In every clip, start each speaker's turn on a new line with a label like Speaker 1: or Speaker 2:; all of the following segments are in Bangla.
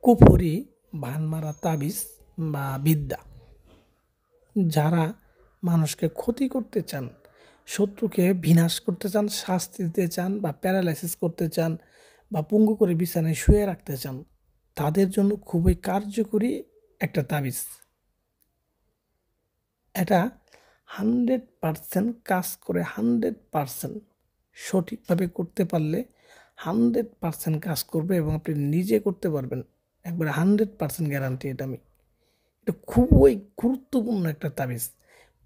Speaker 1: কুফরি ভানমারা তাবিজ বা বিদ্যা যারা মানুষকে ক্ষতি করতে চান, শত্রুকে বিনাশ করতে চান, শাস্তি দিতে চান বা প্যারালাইসিস করতে চান বা পঙ্গু করে বিছানায় শুয়ে রাখতে চান, তাদের জন্য খুবই কার্যকরী একটা তাবিজ। এটা 100% কাজ করে, 100% সঠিকভাবে করতে পারলে 100% কাজ করবে এবং আপনি নিজে করতে পারবেন। একবারে 100% গ্যারান্টি এটা আমি। এটা খুবই গুরুত্বপূর্ণ একটা তাবিজ।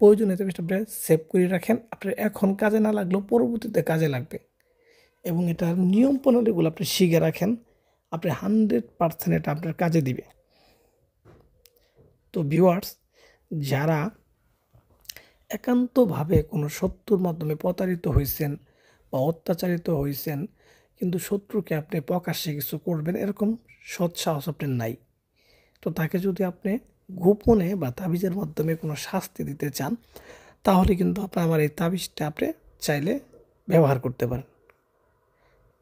Speaker 1: প্রয়োজনীয় তাবিজটা আপনি সেভ করে রাখেন, আপনার এখন কাজে না লাগলেও পরবর্তীতে কাজে লাগবে। এবং এটার নিয়ম প্রণালীগুলো আপনি শিখে রাখেন, আপনি 100% এটা আপনার কাজে দিবে। তো ভিউয়ার্স, যারা একান্তভাবে কোনো শত্রুর মাধ্যমে প্রতারিত হয়েছেন বা অত্যাচারিত হয়েছেন, কিন্তু শত্রুকে আপনি প্রকাশ্যে কিছু করবেন এরকম সৎ সাহস আপনার নাই, তো তাকে যদি আপনি গোপনে বা তাবিজের মাধ্যমে কোনো শাস্তি দিতে চান, তাহলে কিন্তু আপনি আমার এই তাবিজটা আপনি চাইলে ব্যবহার করতে পারেন।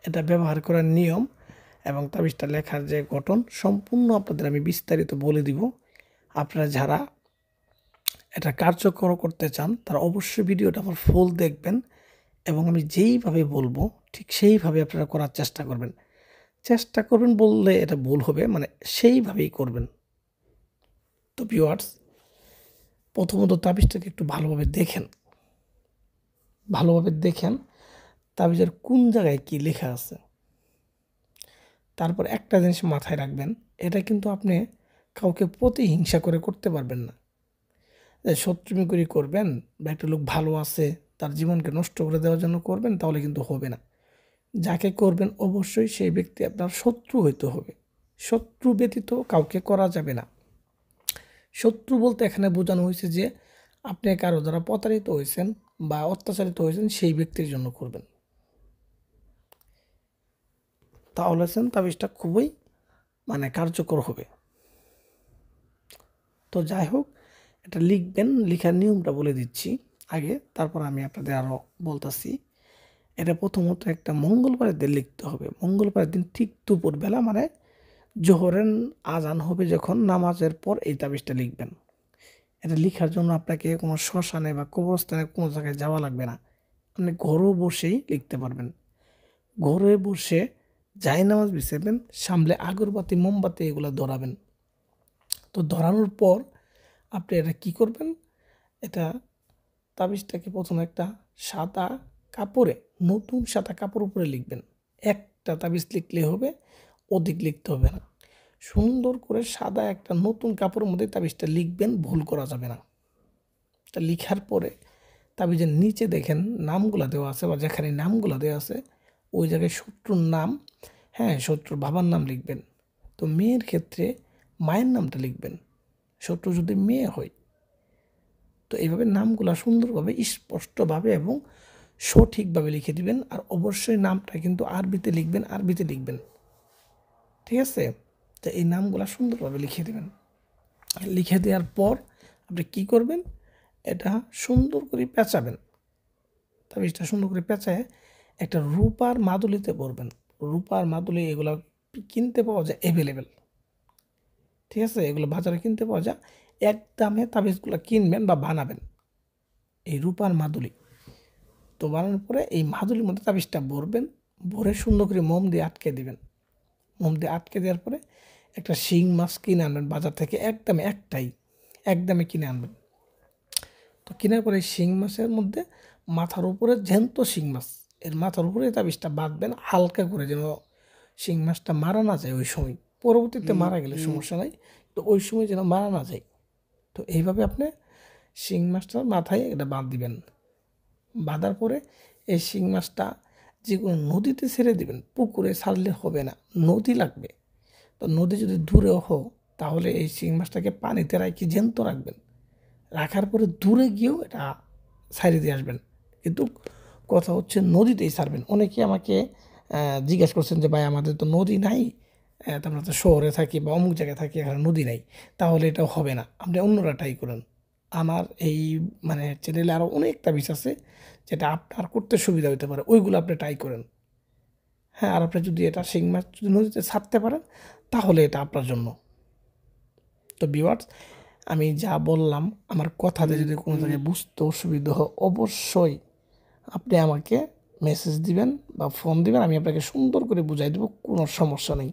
Speaker 1: এটা ব্যবহার করার নিয়ম এবং তাবিজটা লেখার যে গঠন সম্পূর্ণ আপনাদের আমি বিস্তারিত বলে দিব। আপনারা যারা এটা কার্যকর করতে চান তারা অবশ্যই ভিডিওটা আমার ফুল দেখবেন এবং আমি যেইভাবে বলবো ঠিক সেইভাবে আপনারা করার চেষ্টা করবেন। চেষ্টা করবেন বললে এটা ভুল হবে, মানে সেইভাবেই করবেন। তো ভিউয়ার্স, প্রথমত তাবিজটাকে একটু ভালোভাবে দেখেন তাবিজের কোন জায়গায় কি লেখা আছে। তারপর একটা জিনিস মাথায় রাখবেন, এটা কিন্তু আপনি কাউকে প্রতিহিংসা করে করতে পারবেন না, যে শত্রুমি করে করবেন বা একটা লোক ভালো আছে তার জীবনকে নষ্ট করে দেওয়ার জন্য করবেন, তাহলে কিন্তু হবে না। যাকে করবেন অবশ্যই সেই ব্যক্তি আপনার শত্রু হইতে হবে। শত্রু ব্যতীত কাউকে করা যাবে না। শত্রু বলতে এখানে বোঝানো হয়েছে যে আপনি কারো দ্বারা প্রতারিত হয়েছেন বা অত্যাচারিত হয়েছেন, সেই ব্যক্তির জন্য করবেন। তাহলে তাবিজটা খুবই কার্যকর হবে। তো যাই হোক, এটা লিখবেন, লেখার নিয়মটা বলে দিচ্ছি আগে, তারপর আমি আপনাদের আরও বলতেছি। এটা প্রথমত একটা মঙ্গলবারের দিন লিখতে হবে। মঙ্গলবারের দিন ঠিক দুপুরবেলা, জোহরের আজান হবে যখন, নামাজের পর এই তাবিজটা লিখবেন। এটা লেখার জন্য আপনাকে কোনো শ্মশানে বা কবরস্থানে কোনো জায়গায় যাওয়া লাগবে না, আপনি ঘরেও বসেই লিখতে পারবেন। ঘরে বসে জায়নামাজ বিছাবেন, সামনে আগরবাতি মোমবাতি এগুলো ধরাবেন। তো ধরানোর পর আপনি এটা কি করবেন, এটা তাবিজটাকে প্রথমে একটা সাদা কাপড়ে, নতুন সাদা কাপড় উপরে লিখবেন। একটা তাবিজ লিখলে হবে, অধিক লিখতে হবে না। সুন্দর করে সাদা একটা নতুন কাপড়ের মধ্যে তাবিজটা লিখবেন, ভুল করা যাবে না। তা লিখার পরে তাবিজের নিচে দেখেন নামগুলা দেওয়া আছে, বা যেখানে নামগুলা দেওয়া আছে ওই জায়গায় শত্রুর নাম, হ্যাঁ শত্রুর বাবার নাম লিখবেন। তো মেয়ের ক্ষেত্রে মায়ের নামটা লিখবেন, শত্রু যদি মেয়ে হয়। তো এইভাবে নামগুলা সুন্দরভাবে স্পষ্টভাবে এবং সঠিকভাবে লিখে দিবেন। আর অবশ্যই নামটা কিন্তু আরবিতে লিখবেন, ঠিক আছে? তো এই নামগুলা সুন্দরভাবে লিখে দেবেন। লিখে দেওয়ার পর আপনি কি করবেন, এটা সুন্দর করে পেঁচাবেন। তাবিজটা সুন্দর করে পেঁচায় একটা রূপার মাদুলিতে পরবেন। রূপার মাদুলি এগুলো কিনতে পাওয়া যায় অ্যাভেলেবেল, ঠিক আছে? এগুলো বাজারে কিনতে পাওয়া যায়। এক দামে তাবিজগুলো কিনবেন বা বানাবেন এই রূপার মাদুলি। তো বানানোর পরে এই মাদুলির মধ্যে তাবিজটা ভরবেন, ভরে সুন্দর করে মোম দিয়ে আটকে দিবেন। মোম দিয়ে আটকে দেওয়ার পরে একটা শিং মাছ কিনে আনবেন বাজার থেকে, একদমে কিনে আনবেন। তো কেনার পরে শিং মাছের মধ্যে মাথার উপরে জ্যান্ত শিং মাছ, এর মাথার উপরে তাবিজটা বাঁধবেন হালকা করে, যেন শিং মাছটা মারা না যায় ওই সময়। পরবর্তীতে মারা গেলে সমস্যা নাই, তো ওই সময় যেন মারা না যায়। তো এইভাবে আপনি শিং মাছটার মাথায় এটা বাঁধ দিবেন। বাঁধার পরে এই শিং মাছটা যে কোনো নদীতে ছেড়ে দিবেন, পুকুরে ছাড়লে হবে না, নদী লাগবে। তো নদী যদি দূরেও হোক, তাহলে এই শিং মাছটাকে পানিতে রাখি জ্যান্ত রাখবেন। রাখার পরে দূরে গিয়েও এটা ছাড়িয়ে দিয়ে আসবেন, কিন্তু কথা হচ্ছে নদীতেই ছাড়বেন। অনেকে আমাকে জিজ্ঞাসা করছেন যে ভাই আমাদের তো নদী নাই, আমরা তো শহরে থাকি বা অমুক জায়গায় থাকি, এখানে নদী নাই, তাহলে এটা হবে না, আপনি অন্যরা ট্রাই করেন। আমার এই চ্যানেলে আরও অনেক তাবিজ আছে যেটা আপনার করতে সুবিধা হতে পারে, ওইগুলো আপনি ট্রাই করেন। হ্যাঁ, আর আপনি যদি এটা শিং মাছ যদি নদীতে ছাড়তে পারেন তাহলে এটা আপনার জন্য। তো ভিউয়ার্স, আমি যা বললাম আমার কথাতে যদি কোনো জায়গায় বুঝতে অসুবিধা হয় অবশ্যই আপনি আমাকে মেসেজ দিবেন বা ফোন দিবেন, আমি আপনাকে সুন্দর করে বুঝাই দেবো, কোনো সমস্যা নেই।